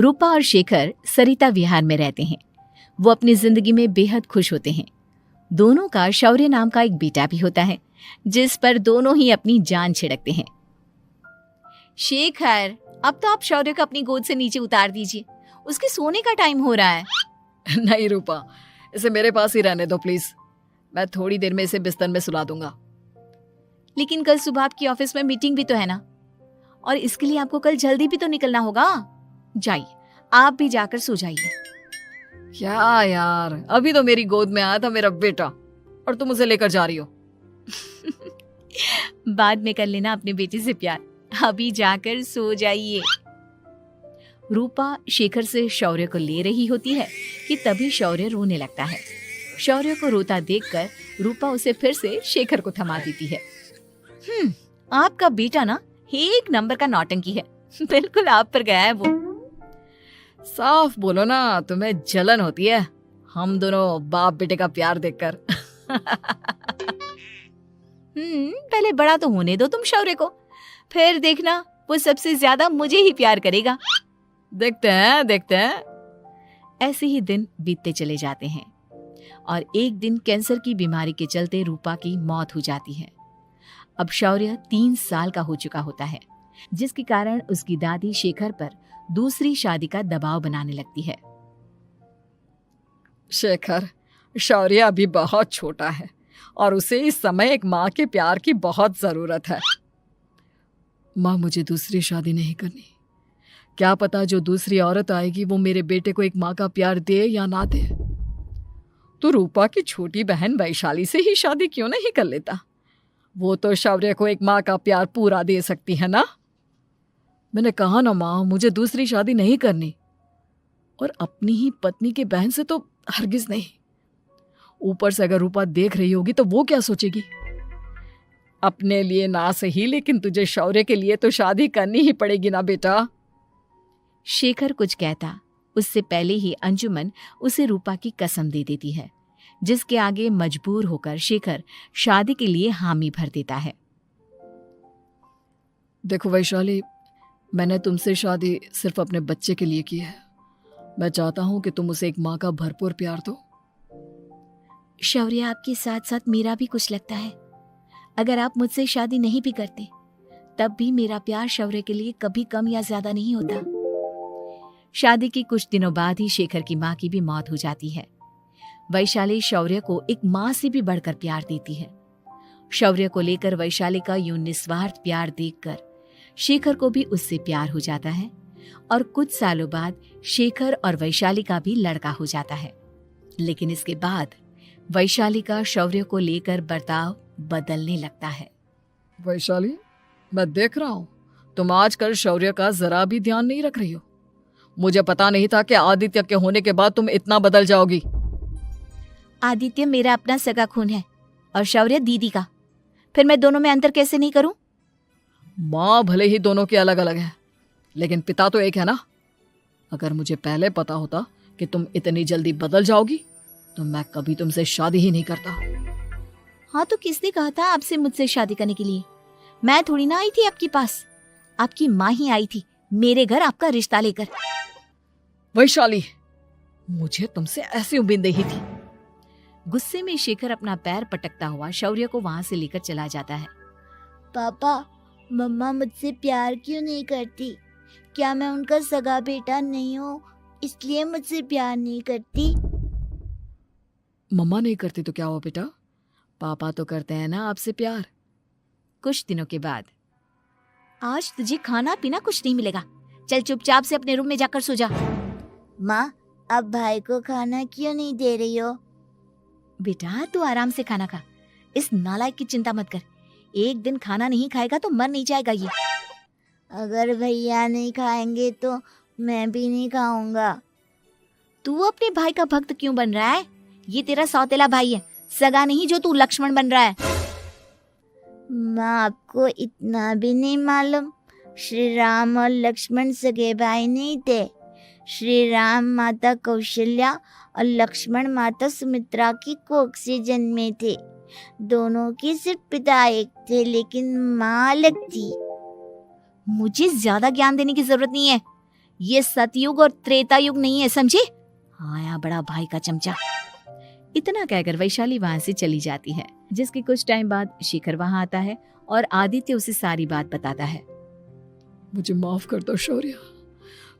रूपा और शेखर सरिता विहार में रहते हैं। वो अपनी जिंदगी में बेहद खुश होते हैं। दोनों का शौर्य नाम का एक बेटा भी होता है, जिस पर दोनों ही अपनी जान छिड़कते हैं। शेखर, अब तो आप शौर्य को अपनी गोद से नीचे उतार दीजिए, उसके सोने का टाइम हो रहा है। नहीं रूपा, इसे मेरे पास ही रहने दो प्लीज। मैं थोड़ी देर में इसे बिस्तर में सुला दूंगा। लेकिन कल सुबह आपकी ऑफिस में मीटिंग भी तो है ना, और इसके लिए आपको कल जल्दी भी तो निकलना होगा। जाइए, आप भी जाकर सो जाइए। क्या यार, अभी तो मेरी गोद में आया था मेरा बेटा और तुम उसे लेकर जा रही हो। बाद में कर लेना अपने बेटे से प्यार, अभी जाकर सो जाइए। रूपा शेखर से शौर्य को ले रही होती है कि तभी शौर्य रोने लगता है। शौर्य को रोता देखकर रूपा उसे फिर से शेखर को थमा देती है। आपका बेटा ना एक नंबर का नौटंकी है, बिल्कुल आप पर गया है वो। साफ बोलो ना, तुम्हें जलन होती है हम दोनों बाप बेटे का प्यार देखकर। पहले बड़ा तो होने दो तुम शौर्य को, फिर देखना वो सबसे ज्यादा मुझे ही प्यार करेगा। देखते हैं। ऐसे ही दिन बीतते चले जाते हैं और एक दिन कैंसर की बीमारी के चलते रूपा की मौत हो जाती है। अब शौर्य 3 साल का हो चुका होता है, जिसके कारण उसकी दादी शेखर पर दूसरी शादी का दबाव बनाने लगती है। शेखर, शौर्य अभी बहुत छोटा है और उसे इस समय एक माँ के प्यार की बहुत जरूरत है। माँ, मुझे दूसरी शादी नहीं करनी। क्या पता जो दूसरी औरत आएगी वो मेरे बेटे को एक माँ का प्यार दे या ना दे। तो रूपा की छोटी बहन वैशाली से ही शादी क्यों नहीं कर लेता? वो तो शौर्य को एक माँ का प्यार पूरा दे सकती है ना। मैंने कहा ना माँ, मुझे दूसरी शादी नहीं करनी, और अपनी ही पत्नी की बहन से तो हरगिज नहीं। ऊपर से अगर रूपा देख रही होगी तो वो क्या सोचेगी? अपने लिए ना सही, लेकिन तुझे शौर्य के लिए तो शादी करनी ही पड़ेगी ना बेटा। शेखर कुछ कहता उससे पहले ही अंजुमन उसे रूपा की कसम दे देती है, जिसके आगे मजबूर होकर शेखर शादी के लिए हामी भर देता है। देखो वैशाली, मैंने तुमसे शादी सिर्फ अपने बच्चे के लिए की है। मैं चाहता हूं कि तुम उसे एक माँ का भरपूर प्यार दो। शौर्य, आपके साथ साथ मेरा भी कुछ लगता है। अगर आप मुझसे शादी नहीं भी करते तब भी मेरा प्यार शौर्य के लिए कभी कम या ज्यादा नहीं होता। शादी के कुछ दिनों बाद ही शेखर की माँ की भी मौत हो जाती है। वैशाली शौर्य को एक माँ से भी बढ़कर प्यार देती है। शौर्य को लेकर वैशाली का यूं निस्वार्थ प्यार देखकर शेखर को भी उससे प्यार हो जाता है और कुछ सालों बाद शेखर और वैशाली का भी लड़का हो जाता है। लेकिन इसके बाद वैशाली का शौर्य को लेकर बर्ताव बदलने लगता है। वैशाली, मैं देख रहा हूं तुम आजकल शौर्य का जरा भी ध्यान नहीं रख रही हो। मुझे पता नहीं था कि आदित्य के होने के बाद तुम इतना बदल जाओगी। आदित्य मेरा अपना सगा खून है और शौर्य दीदी का, फिर मैं दोनों में अंतर कैसे नहीं करूं? माँ भले ही दोनों की अलग अलग है, लेकिन पिता तो एक है ना। अगर मुझे पहले पता होता कि तुम इतनी जल्दी बदल जाओगी तो मैं कभी तुमसे शादी ही नहीं करता। हाँ, तो किसने कहा था आपसे मुझसे शादी करने के लिए? मैं थोड़ी ना आई थी आपके पास, आपकी माँ ही आई थी मेरे घर आपका रिश्ता लेकर। वैशाली, मुझे तुमसे ऐसी उम्मीद नहीं थी। गुस्से में शेखर अपना पैर पटकता हुआ शौर्य को वहां से लेकर चला जाता है। पापा, मम्मा मुझसे प्यार क्यों नहीं करती? क्या मैं उनका सगा बेटा नहीं हूँ इसलिए मुझसे प्यार नहीं करती? मम्मा नहीं करती तो क्या हुआ बेटा, पापा तो करते हैं ना आपसे प्यार। कुछ दिनों के बाद, आज तुझे खाना पीना कुछ नहीं मिलेगा, चल चुपचाप से अपने रूम में जाकर सो जा। माँ, अब भाई को खाना क्यों नहीं दे रही हो? बेटा तू आराम से खाना खा, इस नालायक की चिंता मत कर। एक दिन खाना नहीं खाएगा तो मर नहीं जाएगा ये। अगर भैया नहीं खाएंगे तो मैं भी नहीं खाऊंगा। तू अपने भाई का भक्त क्यों बन रहा है? ये तेरा सौतेला भाई है, सगा नहीं जो तू लक्ष्मण बन रहा है। माँ, आपको इतना भी नहीं मालूम? श्री राम और लक्ष्मण सगे भाई नहीं थे। श्री राम माता कौशल्या और लक्ष्मण माता सुमित्रा की कोख से जन्मे थे। दोनों की सिर्फ पिता एक थे, लेकिन माँ अलग थी। मुझे ज्यादा ज्ञान देने की जरूरत नहीं है। ये सतयुग और त्रेता युग नहीं है, समझे? आया बड़ा भाई का चमचा। इतना कहकर वैशाली वहां से चली जाती है, जिसके कुछ टाइम बाद शिखर वहां आता है और आदित्य उसे सारी बात बताता है। मुझे माफ कर दो शौर्य,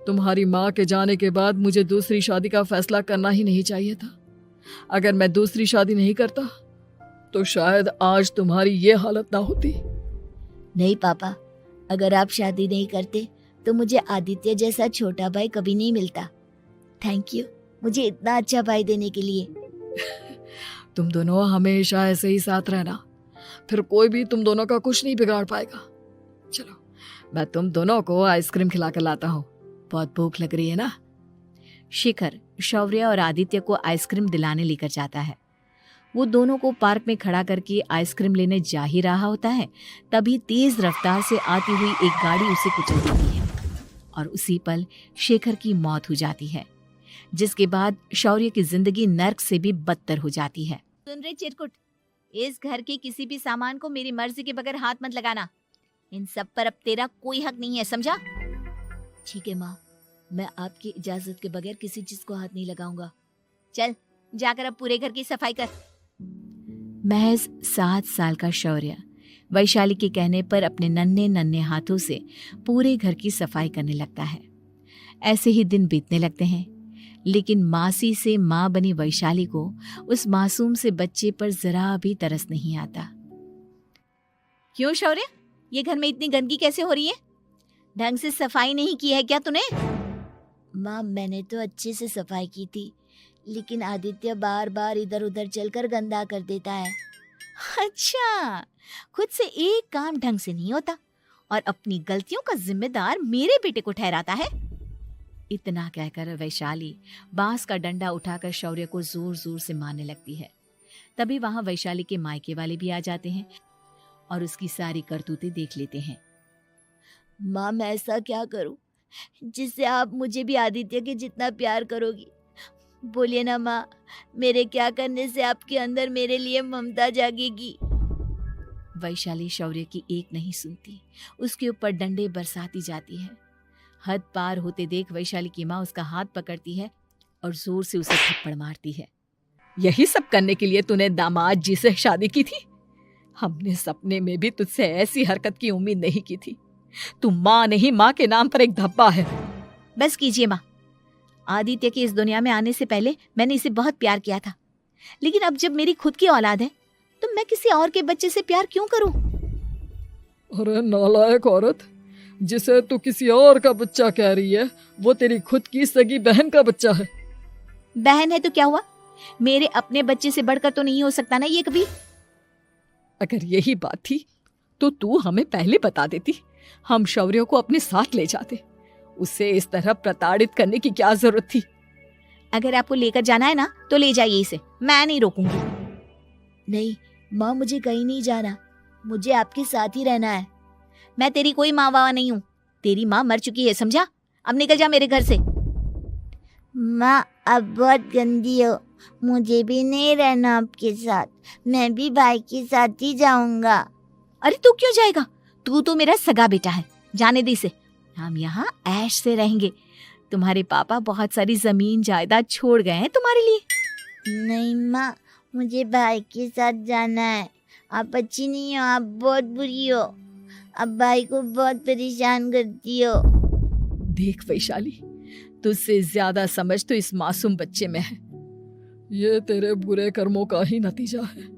तुम्हारी माँ के जाने के बाद मुझे दूसरी शादी का फैसला करना ही नहीं चाहिए था। अगर मैं दूसरी शादी नहीं करता तो शायद आज तुम्हारी ये हालत ना होती। नहीं पापा, अगर आप शादी नहीं करते तो मुझे आदित्य जैसा छोटा भाई कभी नहीं मिलता। थैंक यू मुझे इतना अच्छा भाई देने के लिए। तुम दोनों हमेशा ऐसे ही साथ रहना, फिर कोई भी तुम दोनों का कुछ नहीं बिगाड़ पाएगा। चलो मैं तुम दोनों को आइसक्रीम खिला कर लाता हूँ, बहुत भूख लग रही है ना। शिखर शौर्य और आदित्य को आइसक्रीम दिलाने लेकर जाता है। वो दोनों को पार्क में खड़ा करके आइसक्रीम लेने जा ही रहा होता है, तभी तेज रफ्तार से आती हुई एक गाड़ी उसे कुचल देती है और उसी पल शेखर की मौत हो जाती है, जिसके बाद शौर्य की जिंदगी नर्क से भी बदतर हो जाती है। सुन रे चिरकुट, इस घर के किसी भी सामान को मेरी मर्जी के बगैर हाथ मत लगाना। इन सब पर अब तेरा कोई हक नहीं है, समझा? ठीक है माँ, मैं आपकी इजाजत के बगैर किसी चीज को हाथ नहीं लगाऊंगा। चल जाकर अब पूरे घर की सफाई कर। महज 7 साल का शौर्य वैशाली के कहने पर अपने नन्हे नन्हे हाथों से पूरे घर की सफाई करने लगता है। ऐसे ही दिन बीतने लगते हैं, लेकिन मासी से माँ बनी वैशाली को उस मासूम से बच्चे पर जरा भी तरस नहीं आता। क्यों शौर्य, ये घर में इतनी गंदगी कैसे हो रही है? ढंग से सफाई नहीं की है क्या तूने? माँ मैंने तो अच्छे से सफाई की थी, लेकिन आदित्य बार बार इधर उधर चलकर गंदा कर देता है। अच्छा, खुद से एक काम ढंग से नहीं होता और अपनी गलतियों का जिम्मेदार मेरे बेटे को ठहराता है। इतना कहकर वैशाली बांस का डंडा उठाकर शौर्य को जोर जोर से मारने लगती है। तभी वहां वैशाली के मायके वाले भी आ जाते हैं और उसकी सारी करतूतें देख लेते हैं। माँ मैं ऐसा क्या करूं जिससे आप मुझे भी आदित्य के जितना प्यार करोगी? बोलिए ना माँ, मेरे क्या करने से आपके अंदर मेरे लिए ममता जागेगी? वैशाली शौर्य की एक नहीं सुनती, उसके ऊपर डंडे बरसाती जाती है। हद पार होते देख वैशाली की माँ उसका हाथ पकड़ती है और जोर से उसे थप्पड़ मारती है। यही सब करने के लिए तूने दामाद जी से शादी की थी? हमने सपने में भी तुझसे ऐसी हरकत की उम्मीद नहीं की थी। तू माँ नहीं, माँ के नाम पर एक धब्बा है। बस कीजिए माँ, आदित्य के इस दुनिया में आने से पहले मैंने इसे बहुत प्यार किया था, लेकिन अब जब मेरी खुद की औलाद है तो मैं किसी और के बच्चे से प्यार क्यों करूं? अरे नालायक औरत, जिसे तू किसी और का बच्चा कह रही है वो तेरी खुद की सगी बहन का बच्चा है। बहन है तो क्या हुआ, मेरे अपने बच्चे से बढ़कर तो नहीं हो सकता ना ये कभी। अगर यही बात थी तो तू हमें पहले बता देती, हम शौर्य को अपने साथ ले जाते। उसे इस तरह प्रताड़ित करने की क्या जरूरत थी? अगर आपको लेकर जाना है ना तो ले जाइए इसे, मैं नहीं रोकूंगी। नहीं माँ, मुझे कहीं नहीं जाना, मुझे आपके साथ ही रहना है। मैं तेरी कोई माँ वावा नहीं हूँ, तेरी माँ मर चुकी है, समझा? अब निकल जा मेरे घर से। माँ आप बहुत गंदी हो, मुझे भी नहीं रहना आपके साथ, मैं भी भाई के साथ ही जाऊंगा। अरे तू क्यों जाएगा, तू तो मेरा सगा बेटा है, जाने दे इसे। हम यहाँ ऐश से रहेंगे, तुम्हारे पापा बहुत सारी जमीन जायदाद छोड़ गए हैं तुम्हारे लिए। नहीं माँ, मुझे भाई के साथ जाना है। आप अच्छी नहीं हो, आप बहुत बुरी हो, आप भाई को बहुत परेशान करती हो। देख वैशाली, तुझसे ज्यादा समझ तो इस मासूम बच्चे में है। ये तेरे बुरे कर्मों का ही नतीजा है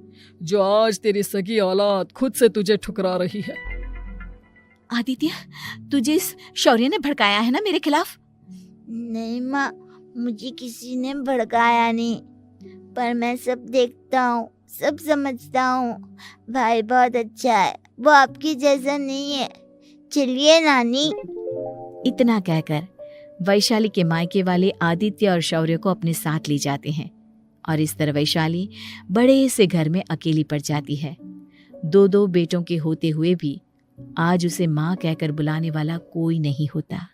जो आज तेरी सगी औलाद खुद से तुझे ठुकरा रही है। आदित्य, तुझे इस शौर्य ने भड़काया है ना मेरे खिलाफ? नहीं माँ, मुझे किसी ने भड़काया नहीं, पर मैं सब देखता हूँ, सब समझता हूँ। भाई बहुत अच्छा है, वो आपकी जैसा नहीं है। चलिए नानी। इतना कहकर वैशाली के मायके वाले आदित्य और शौर्य को अपने साथ ले जाते हैं और इस तरह वैशाली बड़े से घर में अकेली पड़ जाती है। 2 बेटों के होते हुए भी आज उसे माँ कहकर बुलाने वाला कोई नहीं होता।